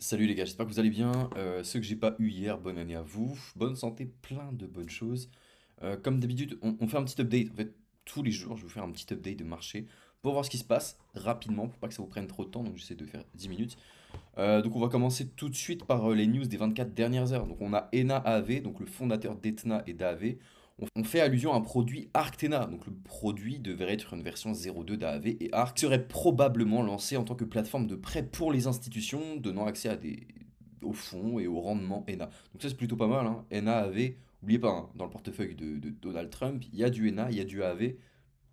Salut les gars, j'espère que vous allez bien. Ceux que j'ai pas eu hier, bonne année à vous. Bonne santé, plein de bonnes choses. Comme d'habitude, on fait un petit update. En fait, tous les jours, je vais vous faire un petit update de marché pour voir ce qui se passe rapidement, pour pas que ça vous prenne trop de temps. Donc j'essaie de faire 10 minutes. Donc on va commencer tout de suite par les news des 24 dernières heures. Donc on a Ena AAV, donc le fondateur d'Etna et d'AAV. On fait allusion à un produit Arctena. Donc le produit devrait être une version 0.2 d'AAV et Arc serait probablement lancé en tant que plateforme de prêt pour les institutions, donnant accès à aux fonds et au rendement ENA. Donc ça c'est plutôt pas mal, hein. ENA, AAV, n'oubliez pas, hein, dans le portefeuille de Donald Trump, il y a du ENA, il y a du AAV.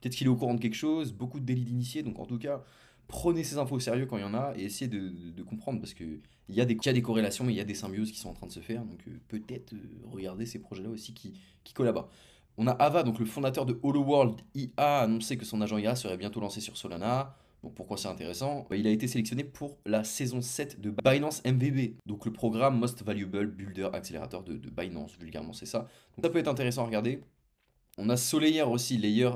Peut-être qu'il est au courant de quelque chose, beaucoup de délits d'initiés, donc en tout cas, prenez ces infos au sérieux quand il y en a et essayez de comprendre parce que il y a des corrélations, mais il y a des symbioses qui sont en train de se faire, donc peut-être regarder ces projets-là aussi qui collaborent. On a Ava, donc le fondateur de HoloWorld IA, a annoncé que son agent IA serait bientôt lancé sur Solana. Donc pourquoi c'est intéressant? Il a été sélectionné pour la saison 7 de Binance MVB, donc le programme Most Valuable Builder Accelerator de Binance, vulgairement c'est ça. Donc ça peut être intéressant à regarder. On a Solayer aussi, Layer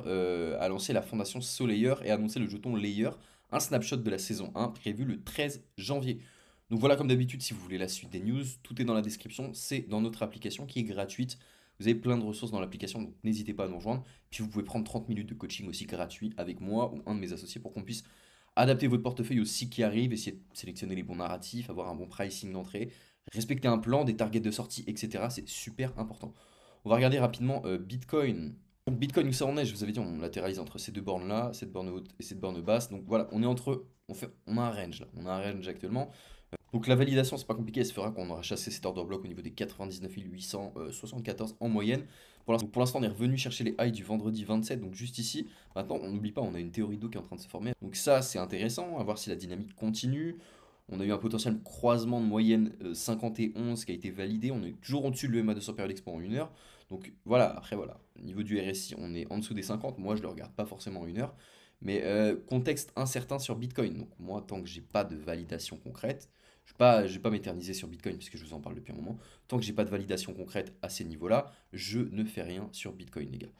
a lancé la fondation Solayer et a annoncé le jeton Layer, un snapshot de la saison 1 prévu le 13 janvier. Donc voilà, comme d'habitude, si vous voulez la suite des news, tout est dans la description, c'est dans notre application qui est gratuite. Vous avez plein de ressources dans l'application, donc n'hésitez pas à nous rejoindre. Puis vous pouvez prendre 30 minutes de coaching aussi gratuit avec moi ou un de mes associés pour qu'on puisse adapter votre portefeuille au cycle qui arrive, essayer de sélectionner les bons narratifs, avoir un bon pricing d'entrée, respecter un plan, des targets de sortie, etc. C'est super important. On va regarder rapidement Bitcoin. Donc Bitcoin, où ça en est? Je vous avais dit, on latéralise entre ces deux bornes-là, cette borne haute et cette borne basse. Donc voilà, on est entre, on a un range là, on a un range actuellement. Donc la validation, c'est pas compliqué, elle se fera quand on aura chassé cet order block au niveau des 99 874 en moyenne. Pour l'instant, on est revenu chercher les highs du vendredi 27, donc juste ici. Maintenant, on n'oublie pas, on a une théorie d'eau qui est en train de se former. Donc ça, c'est intéressant, à voir si la dynamique continue. On a eu un potentiel croisement de moyenne 51 qui a été validé. On est toujours au-dessus de l'EMA 200 période expo en 1 heure. Donc voilà, après voilà, au niveau du RSI, on est en dessous des 50. Moi, je le regarde pas forcément en 1 heure. Mais contexte incertain sur Bitcoin. Donc moi, tant que j'ai pas de validation concrète, je vais pas m'éterniser sur Bitcoin puisque je vous en parle depuis un moment. Tant que j'ai pas de validation concrète à ces niveaux-là, je ne fais rien sur Bitcoin, les gars.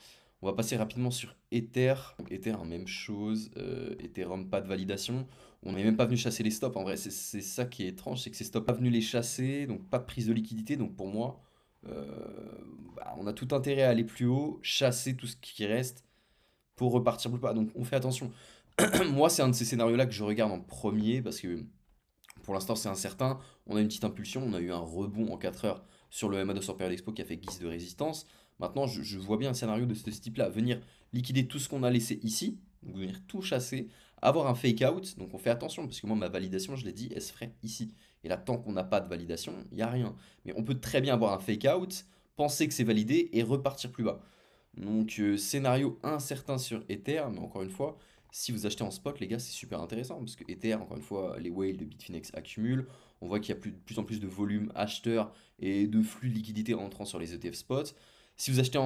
On va passer rapidement sur Ether. Donc, Ether, hein, même chose. Ethereum, pas de validation. On n'est même pas venu chasser les stops. En vrai, c'est ça qui est étrange, c'est que ces stops pas venu les chasser, donc pas de prise de liquidité. Donc pour moi, euh, on a tout intérêt à aller plus haut, chasser tout ce qui reste pour repartir plus bas. Donc on fait attention. Moi, c'est un de ces scénarios-là que je regarde en premier parce que pour l'instant, c'est incertain. On a une petite impulsion, on a eu un rebond en 4 heures sur le MA200 période expo qui a fait guise de résistance. Maintenant, je vois bien un scénario de ce type-là. Venir liquider tout ce qu'on a laissé ici, donc venir tout chasser, avoir un fake out. Donc on fait attention, parce que moi, ma validation, je l'ai dit, elle se ferait ici. Et là, tant qu'on n'a pas de validation, il n'y a rien. Mais on peut très bien avoir un fake out, penser que c'est validé et repartir plus bas. Donc, scénario incertain sur Ether, mais encore une fois, si vous achetez en spot, les gars, c'est super intéressant parce que Ether, encore une fois, les whales de Bitfinex accumulent. On voit qu'il y a de plus en plus de volume acheteur et de flux de liquidité entrant sur les ETF spot. Si vous achetez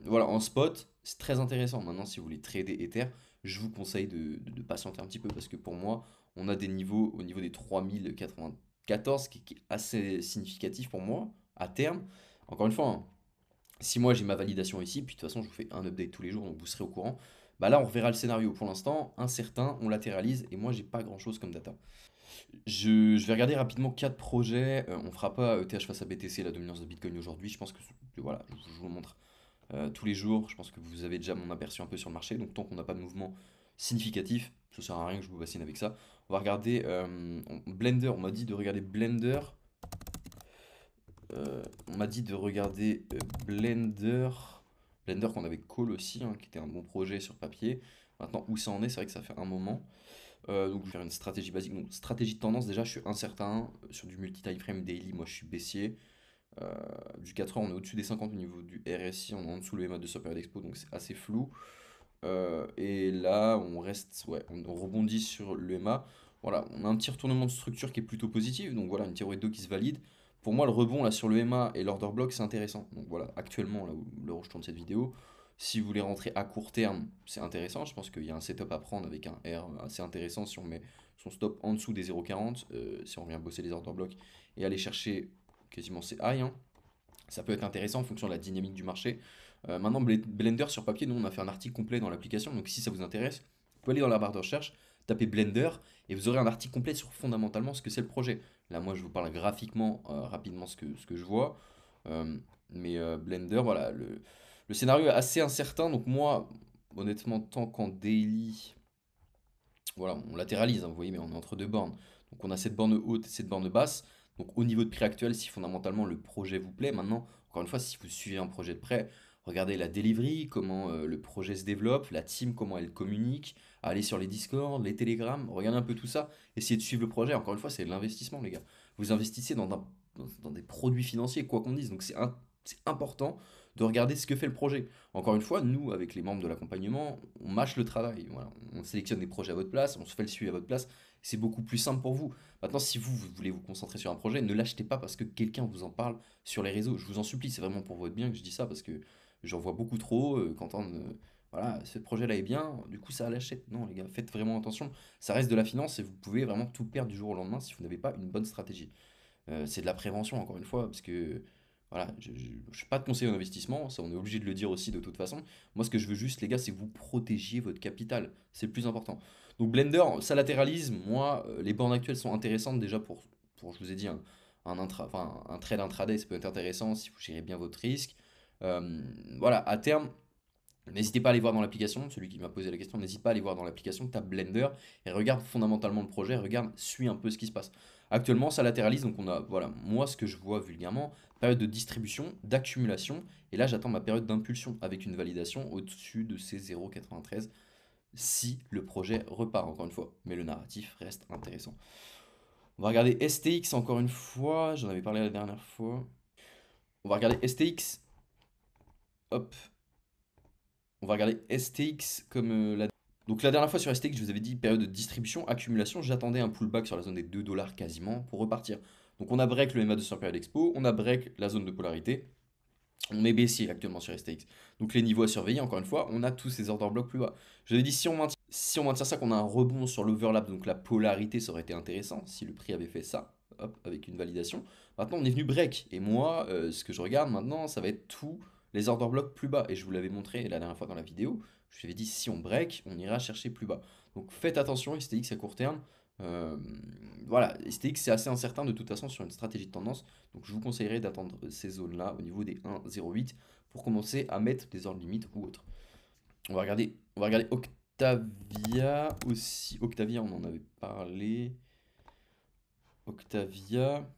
voilà, en spot, c'est très intéressant. Maintenant, si vous voulez trader Ether, je vous conseille de patienter un petit peu parce que pour moi, on a des niveaux au niveau des 3094 qui est assez significatif pour moi à terme. Encore une fois, hein, si moi j'ai ma validation ici, puis de toute façon je vous fais un update tous les jours, donc vous serez au courant. Bah là on reverra le scénario. Pour l'instant, incertain, on latéralise et moi j'ai pas grand chose comme data. Je vais regarder rapidement 4 projets. On fera pas ETH face à BTC, la dominance de Bitcoin aujourd'hui. Je pense que voilà, je vous le montre tous les jours. Je pense que vous avez déjà mon aperçu un peu sur le marché. Donc tant qu'on n'a pas de mouvement significatif, ça sert à rien que je vous bassine avec ça. On va regarder Blender. On m'a dit de regarder Blender. On m'a dit de regarder Blender. Blender qu'on avait call aussi, hein, qui était un bon projet sur papier. Maintenant, où ça en est, c'est vrai que ça fait un moment. Donc, je vais faire une stratégie basique. Donc, stratégie de tendance, déjà, je suis incertain. Sur du multi-time frame daily, moi, je suis baissier. Du 4 heures, on est au-dessus des 50 au niveau du RSI. On est en dessous le MA de Super Expo, donc c'est assez flou. Et là, on reste, ouais, on rebondit sur le MA. Voilà, on a un petit retournement de structure qui est plutôt positif. Donc voilà, une théorie de dos qui se valide. Pour moi, le rebond là sur le MA et l'order block, c'est intéressant. Donc voilà, actuellement, là où, l'heure où je tourne cette vidéo, si vous voulez rentrer à court terme, c'est intéressant. Je pense qu'il y a un setup à prendre avec un R assez intéressant si on met son stop en dessous des 0,40, si on vient bosser les order blocks et aller chercher quasiment ces highs, hein. Ça peut être intéressant en fonction de la dynamique du marché. Maintenant, Blender sur papier, nous on a fait un article complet dans l'application, donc si ça vous intéresse, vous pouvez aller dans la barre de recherche, taper Blender, et vous aurez un article complet sur fondamentalement ce que c'est le projet. Là, moi, je vous parle graphiquement, rapidement ce que je vois. Blender, voilà, le scénario est assez incertain. Donc moi, honnêtement, tant qu'en daily, voilà, on latéralise, hein, vous voyez, mais on est entre deux bornes. Donc on a cette borne haute et cette borne basse. Donc au niveau de prix actuel, si fondamentalement le projet vous plaît, maintenant, encore une fois, si vous suivez un projet de près, regardez la delivery, comment le projet se développe, la team, comment elle communique, allez sur les Discord, les Telegram, regardez un peu tout ça, essayez de suivre le projet. Encore une fois, c'est de l'investissement, les gars. Vous investissez dans des produits financiers, quoi qu'on dise. Donc c'est important de regarder ce que fait le projet. Encore une fois, nous, avec les membres de l'accompagnement, on mâche le travail. Voilà. On sélectionne des projets à votre place, on se fait le suivi à votre place. C'est beaucoup plus simple pour vous. Maintenant, si vous voulez vous concentrer sur un projet, ne l'achetez pas parce que quelqu'un vous en parle sur les réseaux. Je vous en supplie, c'est vraiment pour votre bien que je dis ça parce que j'en vois beaucoup trop quand voilà, ce projet-là est bien, du coup ça l'achète. Non, les gars, faites vraiment attention. Ça reste de la finance et vous pouvez vraiment tout perdre du jour au lendemain si vous n'avez pas une bonne stratégie. C'est de la prévention, encore une fois, parce que voilà, je ne suis pas de conseiller en investissement, ça on est obligé de le dire aussi de toute façon. Moi, ce que je veux juste, les gars, c'est que vous protégiez votre capital. C'est le plus important. Donc Blender, ça latéralise. Moi, les bornes actuelles sont intéressantes déjà pour je vous ai dit, un trade intraday, ça peut être intéressant si vous gérez bien votre risque. Voilà, à terme, n'hésitez pas à aller voir dans l'application, celui qui m'a posé la question, n'hésite pas à aller voir dans l'application, tape Blender et regarde fondamentalement le projet, regarde, suis un peu ce qui se passe. Actuellement, ça latéralise, donc on a, voilà, moi ce que je vois vulgairement, période de distribution, d'accumulation, et là j'attends ma période d'impulsion avec une validation au-dessus de ces 0,93 si le projet repart encore une fois. Mais le narratif reste intéressant. On va regarder STX encore une fois, j'en avais parlé la dernière fois. On va regarder STX, hop, on va regarder STX comme Donc la dernière fois sur STX, je vous avais dit période de distribution, accumulation, j'attendais un pullback sur la zone des 2 dollars quasiment pour repartir. Donc on a break le MA200 période expo, on a break la zone de polarité, on est baissier actuellement sur STX. Donc les niveaux à surveiller, encore une fois, on a tous ces ordres blocs plus bas. Je vous avais dit si on maintient ça, qu'on a un rebond sur l'overlap, donc la polarité, ça aurait été intéressant si le prix avait fait ça, hop, avec une validation. Maintenant on est venu break, et moi, ce que je regarde maintenant, ça va être tous les order blocs plus bas. Et je vous l'avais montré la dernière fois dans la vidéo, je vous avais dit si on break, on ira chercher plus bas. Donc faites attention, STX à court terme. Euh, voilà, STX c'est assez incertain de toute façon sur une stratégie de tendance. Donc je vous conseillerais d'attendre ces zones-là au niveau des 1,08 pour commencer à mettre des ordres limites ou autres. On va regarder Octavia aussi. Octavia, on en avait parlé. Octavia.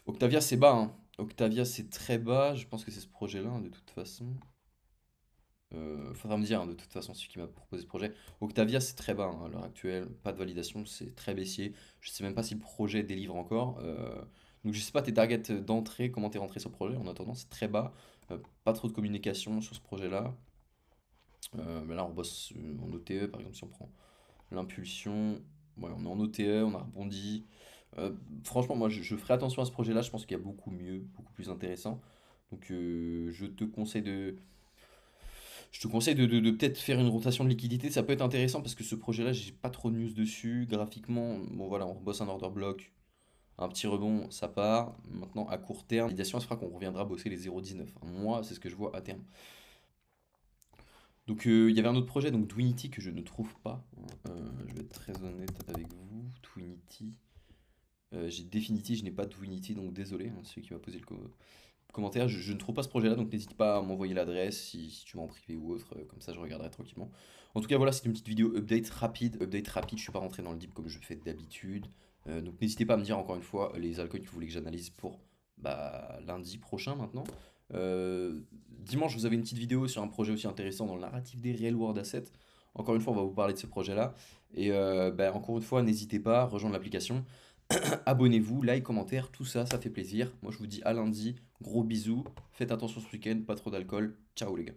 Octavia, c'est bas, hein. Octavia, c'est très bas. Je pense que c'est ce projet-là, hein, de toute façon. Faudra me dire, hein, de toute façon, celui qui m'a proposé ce projet. Octavia, c'est très bas, hein, à l'heure actuelle. Pas de validation, c'est très baissier. Je sais même pas si le projet délivre encore. Donc, je sais pas tes targets d'entrée, comment t'es rentré sur le projet. En attendant, c'est très bas. Pas trop de communication sur ce projet-là. Mais là, on bosse en OTE, par exemple, si on prend l'impulsion. Ouais, on est en OTE, on a rebondi. Euh, Franchement, moi, je ferai attention à ce projet-là. Je pense qu'il y a beaucoup mieux, beaucoup plus intéressant. Donc, je te conseille de peut-être faire une rotation de liquidité. Ça peut être intéressant parce que ce projet-là, j'ai pas trop de news dessus. Graphiquement, bon voilà, on bosse un order block. Un petit rebond, ça part. Maintenant, à court terme, la validation, elle fera qu'on reviendra bosser les 0,19. Moi, c'est ce que je vois à terme. Donc il y avait un autre projet, donc Twinity, que je ne trouve pas, hein. Je vais être très honnête avec vous. Twinity. J'ai Definity, je n'ai pas Twinity, donc désolé, hein, celui qui m'a posé le commentaire. Je ne trouve pas ce projet-là, donc n'hésite pas à m'envoyer l'adresse si tu veux en privé ou autre, comme ça je regarderai tranquillement. En tout cas, voilà, c'était une petite vidéo update rapide. Update rapide, je suis pas rentré dans le deep comme je fais d'habitude. Donc n'hésitez pas à me dire encore une fois les altcoins que vous voulez que j'analyse pour lundi prochain maintenant. Dimanche, vous avez une petite vidéo sur un projet aussi intéressant dans le narratif des Real World Assets. Encore une fois, on va vous parler de ce projet-là. Et encore une fois, n'hésitez pas à rejoindre l'application. Abonnez-vous, like, commentaire, tout ça, ça fait plaisir. Moi, je vous dis à lundi. Gros bisous. Faites attention ce week-end, pas trop d'alcool. Ciao les gars.